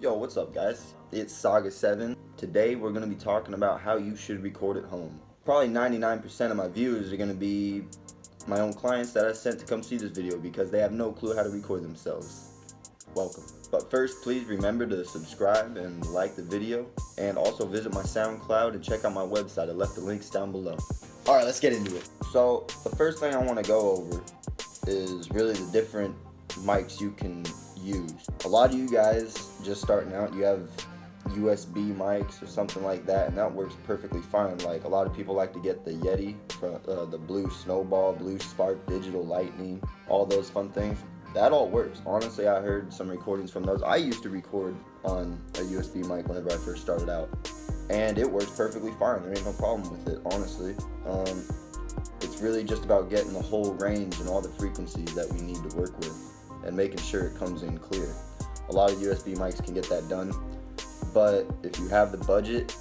Yo, what's up guys? It's Saga 7. Today we're going to be talking about how you should record at home. Probably 99% of my viewers are going to be my own clients that I sent to come see this video because they have no clue how to record themselves. Welcome. But first, please remember to subscribe and like the video, and also visit my SoundCloud and check out my website. I left the links down below. Alright, let's get into it. So, the first thing I want to go over is really the different mics you can use. A lot of you guys just starting out, you have USB mics or something like that, and that works perfectly fine. Like, a lot of people like to get the Yeti, from the Blue Snowball, Blue Spark, Digital Lightning, all those fun things. That all works. Honestly, I heard some recordings from those. I used to record on a USB mic whenever I first started out, and it works perfectly fine. There ain't no problem with it, honestly. It's really just about getting the whole range and all the frequencies that we need to work with and making sure it comes in clear. A lot of USB mics can get that done, but if you have the budget,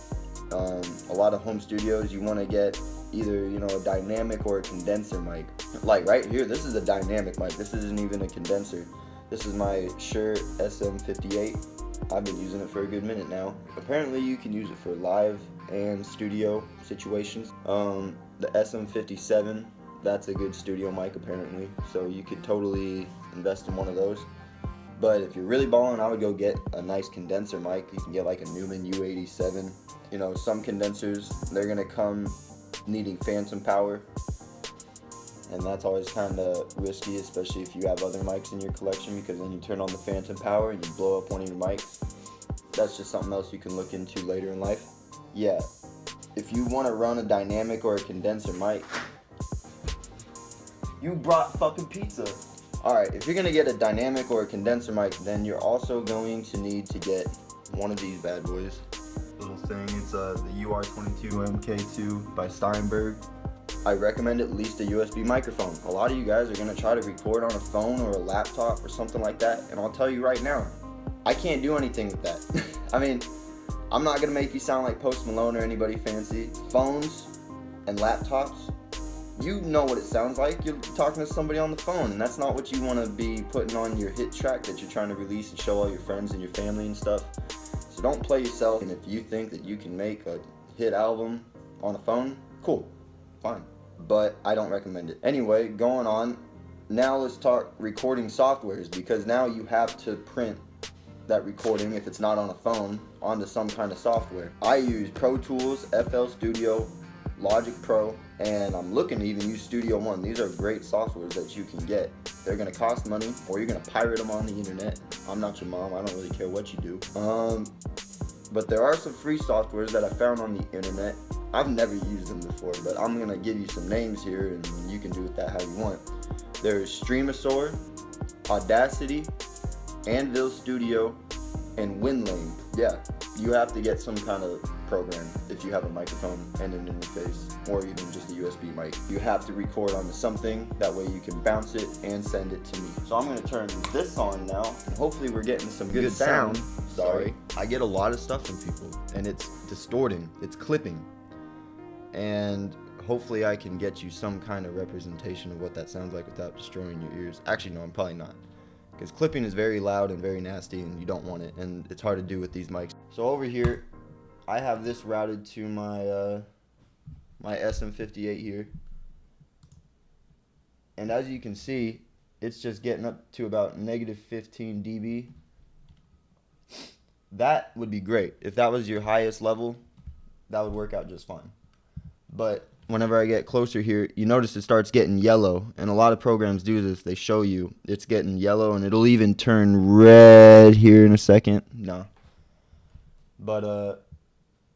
a lot of home studios, you want to get either, a dynamic or a condenser mic. Like right here, this is a dynamic mic. This isn't even a condenser. This is my Shure SM58. I've been using it for a good minute now. Apparently you can use it for live and studio situations. The SM57, that's a good studio mic apparently, so you could totally invest in one of those. But if you're really balling, I would go get a nice condenser mic. You can get like a Neumann U87. Some condensers, they're gonna come needing phantom power, and that's always kind of risky, especially if you have other mics in your collection, because then you turn on the phantom power and you blow up one of your mics. That's just something else you can look into later in life. Yeah, if you want to run a dynamic or a condenser mic, you brought fucking pizza. Alright, if you're going to get a dynamic or a condenser mic, then you're also going to need to get one of these bad boys. Little thing, it's the UR22 MK2 by Steinberg. I recommend at least a USB microphone. A lot of you guys are going to try to record on a phone or a laptop or something like that, and I'll tell you right now, I can't do anything with that. I mean, I'm not going to make you sound like Post Malone or anybody fancy. Phones and laptops, you know what it sounds like. You're talking to somebody on the phone, and that's not what you want to be putting on your hit track that you're trying to release and show all your friends and your family and stuff. So don't play yourself, and if you think that you can make a hit album on a phone, cool, fine. But I don't recommend it. Anyway, going on, now let's talk recording softwares, because now you have to print that recording, if it's not on a phone, onto some kind of software. I use Pro Tools, FL Studio, Logic Pro, and I'm looking to even use Studio One. These are great softwares that you can get. They're gonna cost money, or you're gonna pirate them on the internet. I'm not your mom, I don't really care what you do. But there are some free softwares that I found on the internet. I've never used them before, but I'm gonna give you some names here, and you can do with that how you want. There's Streamasaur, Audacity, Anvil Studio, and WinLane. Yeah, you have to get some kind of program if you have a microphone and an interface, or even just a USB mic. You have to record onto something, that way you can bounce it and send it to me. So I'm gonna turn this on now, and hopefully we're getting some good sound. Sorry. I get a lot of stuff from people, and it's distorting, it's clipping, and hopefully I can get you some kind of representation of what that sounds like without destroying your ears. Actually, no, I'm probably not, because clipping is very loud and very nasty, and you don't want it, and it's hard to do with these mics. So over here, I have this routed to my my SM58 here, and as you can see, it's just getting up to about -15 dB. That would be great. If that was your highest level, that would work out just fine. But whenever I get closer here, you notice it starts getting yellow, and a lot of programs do this. They show you it's getting yellow, and it'll even turn red here in a second. No. But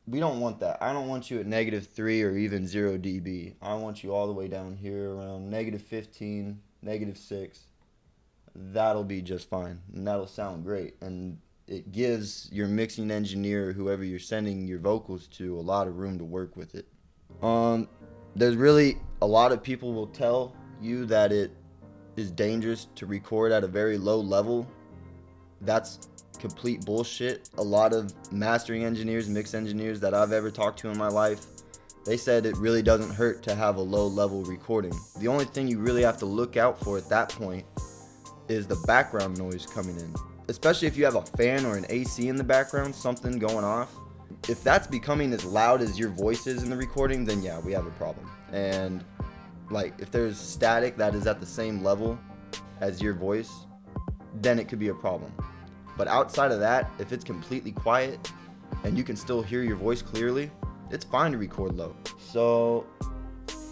we don't want that. I don't want you at -3 or even 0 dB. I want you all the way down here around -15, -6. That'll be just fine, and that'll sound great. And it gives your mixing engineer, whoever you're sending your vocals to, a lot of room to work with it. There's really a lot of people will tell you that it is dangerous to record at a very low level. That's complete bullshit. A lot of mastering engineers, mix engineers that I've ever talked to in my life, they said it really doesn't hurt to have a low level recording. The only thing you really have to look out for at that point is the background noise coming in. especially if you have a fan or an AC in the background, something going off. If that's becoming as loud as your voice is in the recording, then yeah, we have a problem. And like if there's static that is at the same level as your voice, then it could be a problem. But outside of that, if it's completely quiet and you can still hear your voice clearly, it's fine to record low. So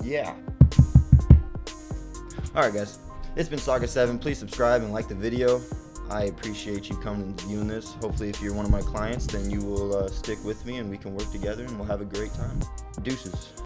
yeah. Alright guys, it's been Saga 7. Please subscribe and like the video. I appreciate you coming and viewing this. Hopefully if you're one of my clients, then you will stick with me and we can work together and we'll have a great time. Deuces.